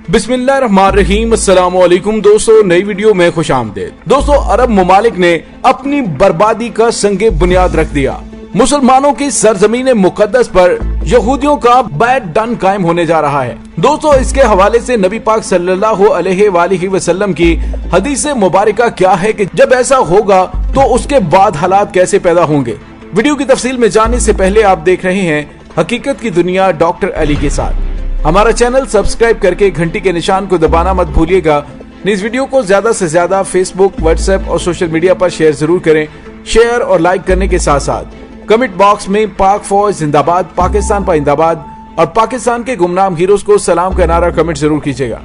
बिस्मिल्लाहिर्रहमानिर्रहीम। अस्सलामुअलैकुम दोस्तों, नई वीडियो में खुश आमदीद। दोस्तों, अरब ममालिक ने अपनी बर्बादी का संगे बुनियाद रख दिया। मुसलमानों की सरजमीन मुकद्दस पर यहूदियों का बैड डन कायम होने जा रहा है। दोस्तों, इसके हवाले से नबी पाक सल्लल्लाहु अलैहि वसल्लम की हदीस मुबारका क्या है कि जब ऐसा होगा तो उसके बाद हालात कैसे पैदा होंगे। वीडियो की तफसील में जाने से पहले आप देख रहे हैं हकीकत की दुनिया डॉक्टर अली के साथ। हमारा चैनल सब्सक्राइब करके घंटी के निशान को दबाना मत भूलिएगा। इस वीडियो को ज्यादा से ज्यादा फेसबुक, व्हाट्सएप और सोशल मीडिया पर शेयर जरूर करें। शेयर और लाइक करने के साथ साथ कमेंट बॉक्स में पाक फौज जिंदाबाद, पाकिस्तान पाइंदाबाद और पाकिस्तान के गुमनाम हीरोज को सलाम का नारा कमेंट जरूर कीजिएगा।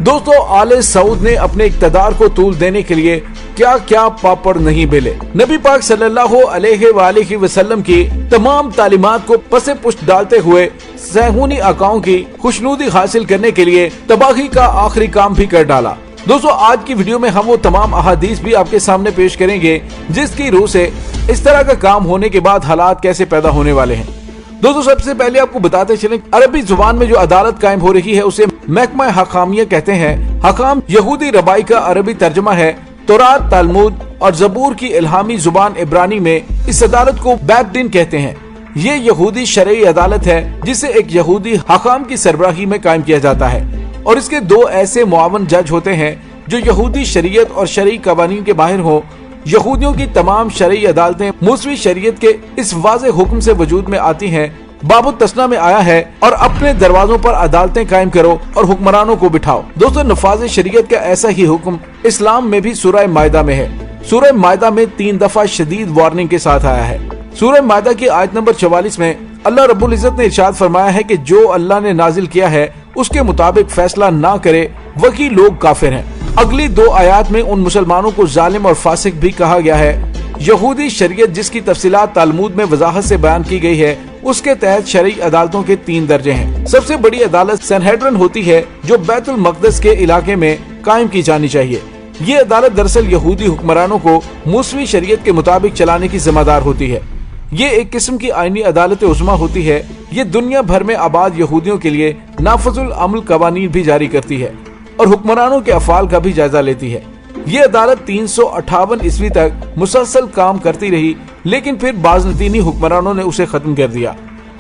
दोस्तों, आले सऊद ने अपने इक्तदार को तूल देने के लिए क्या क्या पापड़ नहीं बेले। नबी पाक सल्लल्लाहु अलैहि वसल्लम की तमाम तालीमात को पसे पुष्ट डालते हुए सहूनी आकाओं की खुशनुदी हासिल करने के लिए तबाही का आखिरी काम भी कर डाला। दोस्तों, आज की वीडियो में हम वो तमाम अहादीस भी आपके सामने पेश करेंगे जिसकी रूह से इस तरह का काम होने के बाद हालात कैसे पैदा होने वाले हैं। दोस्तों, सबसे पहले आपको बताते चलें, अरबी जुबान में जो अदालत कायम हो रही है उसे महकमा हकामिया कहते हैं। हकाम यहूदी रबाई का अरबी तर्जमा है। तौरात, तालमुद और जबूर की इल्हामी जुबान इब्रानी में इस अदालत को बैद-दिन कहते हैं। ये यहूदी शरई अदालत है जिसे एक यहूदी हकाम की सरबराही में कायम किया जाता है और इसके दो ऐसे मुआवन जज होते हैं जो यहूदी शरीयत और शरई कवानीन के माहिर हो। यहूदियों की तमाम शरई अदालतें मूसवी शरीयत के इस वाज़े हुक्म से वजूद में आती हैं। बाबुत तस्ना में आया है और अपने दरवाजों पर अदालतें कायम करो और हुक्मरानों को बिठाओ। दोस्तों, नफाज शरीयत का ऐसा ही हुक्म इस्लाम में भी सूरह मायदा में है। सूरह मायदा में 3 दफा शदीद वार्निंग के साथ आया है। सूरह मायदा की आयत नंबर 44 में अल्लाह रब्बुल इज्जत ने इरशाद फरमाया है कि जो अल्लाह ने नाजिल किया है उसके मुताबिक फैसला ना करे वही लोग काफिर हैं। अगली 2 आयात में उन मुसलमानों को जालिम और फासिक भी कहा गया है। यहूदी शरीयत जिसकी तफसीलात तालमुद में वजाहत से बयान की गई है उसके तहत शरई अदालतों के 3 दर्जे हैं। सबसे बड़ी अदालत सनहेड्रिन होती है जो बैतुल मक़दस के इलाके में कायम की जानी चाहिए। ये अदालत दरअसल यहूदी हुक्मरानों को मूसवी शरीयत के मुताबिक चलाने की जिम्मेदार होती है। ये एक किस्म की आईनी अदालत उज़्मा होती है। ये दुनिया भर में आबाद यहूदियों के लिए नाफजुल अमल कवानीन भी जारी करती है और हुक्मरानों के अफ़ाल का भी जायजा लेती है। ये अदालत 358 ईस्वी तक मुसलसल काम करती रही, लेकिन फिर बाज़नतीनी हुक्मरानों ने उसे खत्म कर दिया।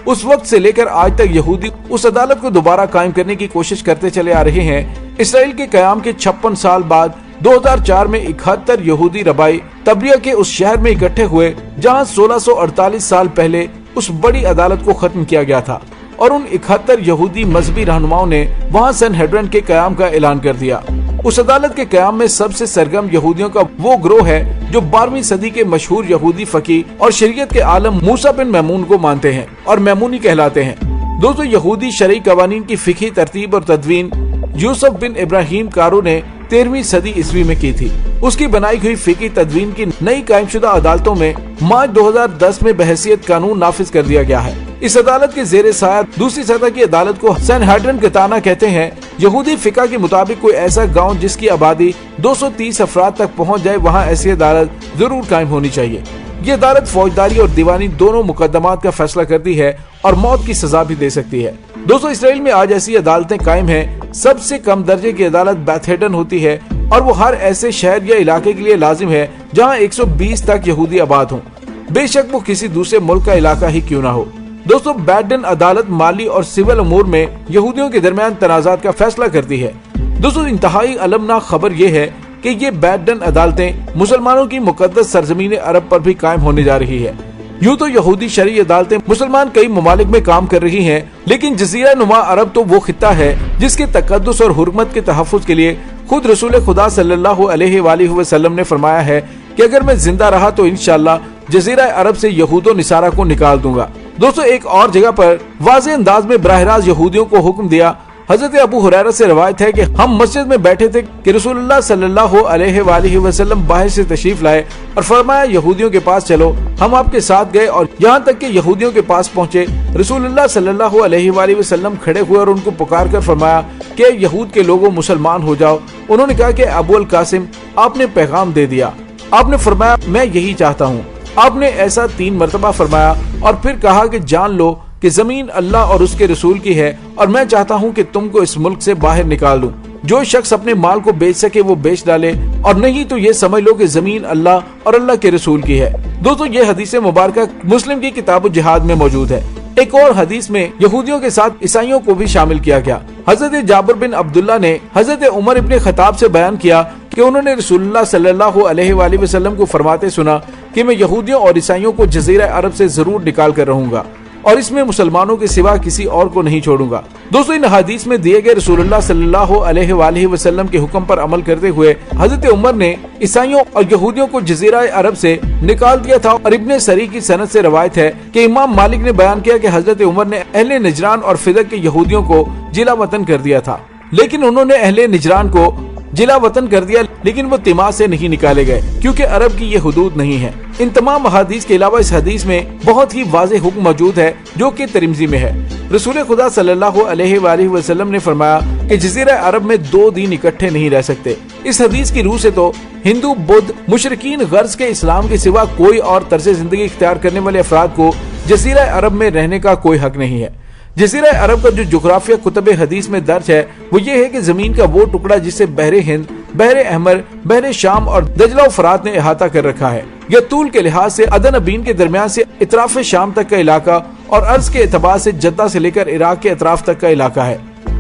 उस वक्त से लेकर आज तक यहूदी उस अदालत को दोबारा कायम करने की कोशिश करते चले आ रहे हैं। इसराइल के कयाम के 56 साल बाद 2004 में 71 यहूदी रबाई तबरिया के उस शहर में इकट्ठे हुए जहां 1648 साल पहले उस बड़ी अदालत को खत्म किया गया था और उन 71 यहूदी मजहबी रहनुमाओं ने वहां सनहेड्रिन के कयाम का ऐलान कर दिया। उस अदालत के कयाम में सबसे सरगर्म यहूदियों का वो ग्रोह है जो 12वीं सदी के मशहूर यहूदी फकी और शरीयत के आलम मूसा बिन मैमून को मानते हैं और मैमूनी कहलाते हैं। दोस्तों, यहूदी शरई कवानीन की फिकी तरतीब और तदवीन यूसुफ बिन इब्राहिम कारो ने 13वीं सदी ईस्वी में की थी। उसकी बनाई हुई फिकी तदवीन की नई कायमशुदा अदालतों में मार्च 2010 में बहैसियत कानून नाफिज कर दिया गया है। इस अदालत के जेरे साया दूसरी सतह की अदालत को सनहेड्रिन कताना कहते हैं। यहूदी फिका के मुताबिक कोई ऐसा गांव जिसकी आबादी 230 अफराद तक पहुंच जाए वहां ऐसी अदालत जरूर कायम होनी चाहिए। ये अदालत फौजदारी और दीवानी दोनों मुकदमात का फैसला करती है और मौत की सजा भी दे सकती है। दोस्तों, इसराइल में आज ऐसी अदालतें कायम हैं। सबसे कम दर्जे की अदालत बैथेडन होती है और वो हर ऐसे शहर या इलाके के लिए लाजिम है जहां 120 तक यहूदी आबाद हों, बेशक वो किसी दूसरे मुल्क का इलाका ही क्यों ना हो। दोस्तों, बैड-दिन अदालत माली और सिविल अमूर में यहूदियों के दरमियान तनाज़ात का फैसला करती है। दोस्तों, इंतहाई अलमनाक खबर ये है कि ये बैड-दिन अदालतें मुसलमानों की मुकद्दस सरजमीन अरब पर भी कायम होने जा रही है। यूं तो यहूदी शरई अदालतें मुसलमान कई ममालिक में काम कर रही हैं, लेकिन जजीरा नुमा अरब तो वो खित्ता है जिसके तकद्दुस और हुर्मत के तहफ़्फ़ुज़ के लिए खुद रसूल खुदा सल्लल्लाहु अलैहि वसल्लम ने फरमाया है कि अगर मैं जिंदा रहा तो इंशाअल्लाह जजीरा अरब से यहूदो निसारा को निकाल दूंगा। दोस्तों, एक और जगह पर वाज़े अंदाज में बराह-रास्त यहूदियों को हुक्म दिया। हजरत अबू हुरैरा से रवायत है कि हम मस्जिद में बैठे थे कि रसूलुल्लाह सल्लल्लाहु अलैहि वसल्लम बाहर से तशरीफ लाए और फरमाया यहूदियों के पास चलो। हम आपके साथ गए और यहाँ तक कि यहूदियों के पास पहुँचे। रसूलुल्लाह सल्लल्लाहु अलैहि वसल्लम खड़े हुए और उनको पुकार कर फरमाया कि यहूद के लोगों मुसलमान हो जाओ। उन्होंने कहा कि अबू अल कासिम, आपने पैगाम दे दिया। आपने फरमाया मैं यही चाहता हूँ। آپ نے ایسا 3 مرتبہ فرمایا اور پھر کہا کہ جان لو کہ زمین اللہ اور اس کے رسول کی ہے اور میں چاہتا ہوں کہ تم کو اس ملک سے باہر نکال دوں۔ جو شخص اپنے مال کو بیچ سکے وہ بیچ ڈالے، اور نہیں تو یہ سمجھ لو کہ زمین اللہ اور اللہ کے رسول کی ہے۔ دوستو یہ حدیث مبارکہ مسلم کی کتاب الجہاد میں موجود ہے۔ ایک اور حدیث میں یہودیوں کے ساتھ عیسائیوں کو بھی شامل کیا گیا۔ حضرت جابر بن عبداللہ نے حضرت عمر ابن خطاب سے بیان کیا کہ انہوں نے رسول اللہ صلی اللہ علیہ وآلہ وسلم کو فرماتے سنا کہ میں یہودیوں اور عیسائیوں کو جزیرہ عرب سے ضرور نکال کر رہوں گا اور اس میں مسلمانوں کے سوا کسی اور کو نہیں چھوڑوں گا۔ دوستو ان حدیث میں دیے گئے رسول اللہ صلی اللہ علیہ وآلہ وسلم کے حکم پر عمل کرتے ہوئے حضرت عمر نے عیسائیوں اور یہودیوں کو جزیرہ عرب سے نکال دیا تھا، اور ابن سری کی سند سے روایت ہے کہ امام مالک نے بیان کیا کہ حضرت عمر نے اہل نجران اور فدق کے یہودیوں کو جلا وطن کر دیا تھا، لیکن انہوں نے اہل نجران کو جلا وطن کر دیا لیکن وہ تیماہ سے نہیں نکالے گئے کیونکہ عرب کی یہ حدود نہیں ہے۔ ان تمام احادیث کے علاوہ اس حدیث میں بہت ہی واضح حکم موجود ہے جو کہ ترمذی میں ہے۔ رسول خدا صلی اللہ علیہ وآلہ وسلم نے فرمایا کہ جزیرہ عرب میں 2 دن اکٹھے نہیں رہ سکتے۔ اس حدیث کی روح سے تو ہندو، بدھ، مشرکین غرض کے اسلام کے سوا کوئی اور طرز زندگی اختیار کرنے والے افراد کو جزیرہ عرب میں رہنے کا کوئی حق نہیں ہے۔ جزیرہ عرب کا جو جغرافیہ کتب حدیث میں درج ہے وہ یہ ہے کہ زمین کا وہ ٹکڑا جسے بحر ہند، بحر احمر، بحر شام اور دجلہ و فرات نے احاطہ کر رکھا ہے۔ یہ طول کے لحاظ سے عدن ابین کے درمیان سے اطراف شام تک کا علاقہ اور عرض کے اعتبار سے جدہ سے لے کر عراق کے اطراف تک کا علاقہ ہے۔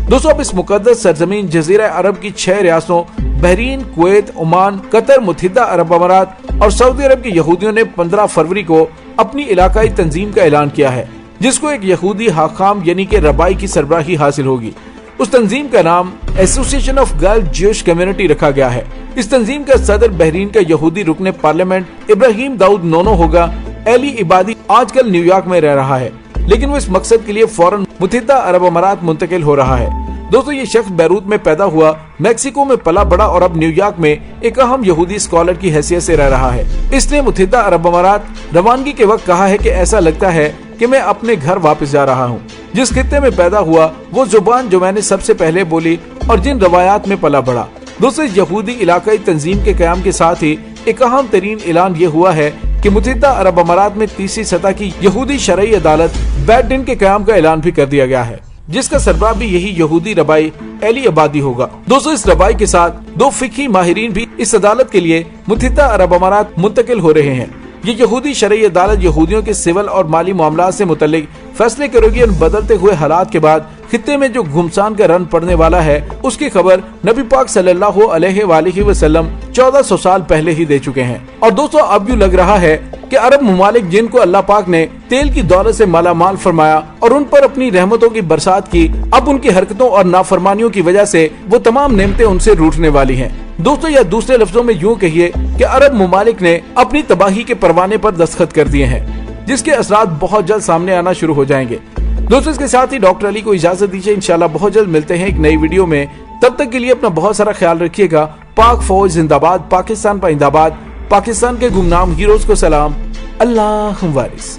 دوستو اب اس مقدس سرزمین جزیرہ عرب کی 6 ریاستوں بحرین، کویت، عمان، قطر، متحدہ عرب امارات اور سعودی عرب کے یہودیوں نے 15 فروری کو اپنی علاقائی تنظیم کا اعلان کیا ہے، جس کو ایک یہودی حاکم یعنی کہ ربائی کی سربراہی حاصل ہوگی۔ اس تنظیم کا نام association of golf Jewish community رکھا گیا ہے۔ اس تنظیم کا صدر بحرین کا یہودی رکن پارلیمنٹ ابراہیم داؤد نونو ہوگا۔ ایلی عبادی آج کل نیو یارک میں رہ رہا ہے، لیکن وہ اس مقصد کے لیے فوراً متحدہ عرب امارات منتقل ہو رہا ہے۔ دوستو یہ شخص بیروت میں پیدا ہوا، میکسیکو میں پلا بڑا اور اب نیو یارک میں ایک اہم یہودی اسکالر کی حیثیت سے رہ رہا ہے۔ اس نے متحدہ عرب امارات روانگی کے وقت کہا ہے کہ ایسا لگتا ہے کہ میں اپنے گھر واپس جا رہا ہوں۔ جس خطے میں پیدا ہوا وہ زبان جو میں نے سب سے پہلے بولی اور جن روایات میں پلا بڑا۔ دوسرے یہودی علاقائی تنظیم کے قیام کے ساتھ ہی ایک اہم ترین اعلان یہ ہوا ہے کہ متحدہ عرب امارات میں تیسری سطح کی یہودی شرعی عدالت بیت دن کے قیام کا اعلان بھی کر دیا گیا ہے، جس کا سربراہ بھی یہی یہودی ربائی ایلی عبادی ہوگا۔ دوستو اس ربائی کے ساتھ 2 فقہی ماہرین بھی اس عدالت کے لیے متحدہ عرب امارات منتقل ہو رہے ہیں۔ یہ یہودی شرعی عدالت یہودیوں کے سول اور مالی معاملات سے متعلق فیصلے کرے گی۔ ان بدلتے ہوئے حالات کے بعد خطے میں جو گھمسان کا رن پڑنے والا ہے اس کی خبر نبی پاک صلی اللہ علیہ وآلہ وسلم 1400 سال پہلے ہی دے چکے ہیں۔ اور دوستو اب یوں لگ رہا ہے کہ عرب ممالک جن کو اللہ پاک نے تیل کی دولت سے مالا مال فرمایا اور ان پر اپنی رحمتوں کی برسات کی، اب ان کی حرکتوں اور نافرمانیوں کی وجہ سے وہ تمام نعمتیں ان سے روٹنے والی ہیں۔ دوستو یا دوسرے لفظوں میں یوں کہیے کہ عرب ممالک نے اپنی تباہی کے پروانے پر دستخط کر دیے ہیں، جس کے اثرات بہت جلد سامنے آنا شروع ہو جائیں گے۔ دوستو اس کے ساتھ ہی ڈاکٹر علی کو اجازت دیجیے، انشاءاللہ بہت جلد ملتے ہیں ایک نئی ویڈیو میں۔ تب تک کے لیے اپنا بہت سارا خیال رکھیے گا۔ پاک فوج زندہ باد، پاکستان پائندہ باد، پاکستان کے گمنام ہیروز کو سلام، اللہ وارث۔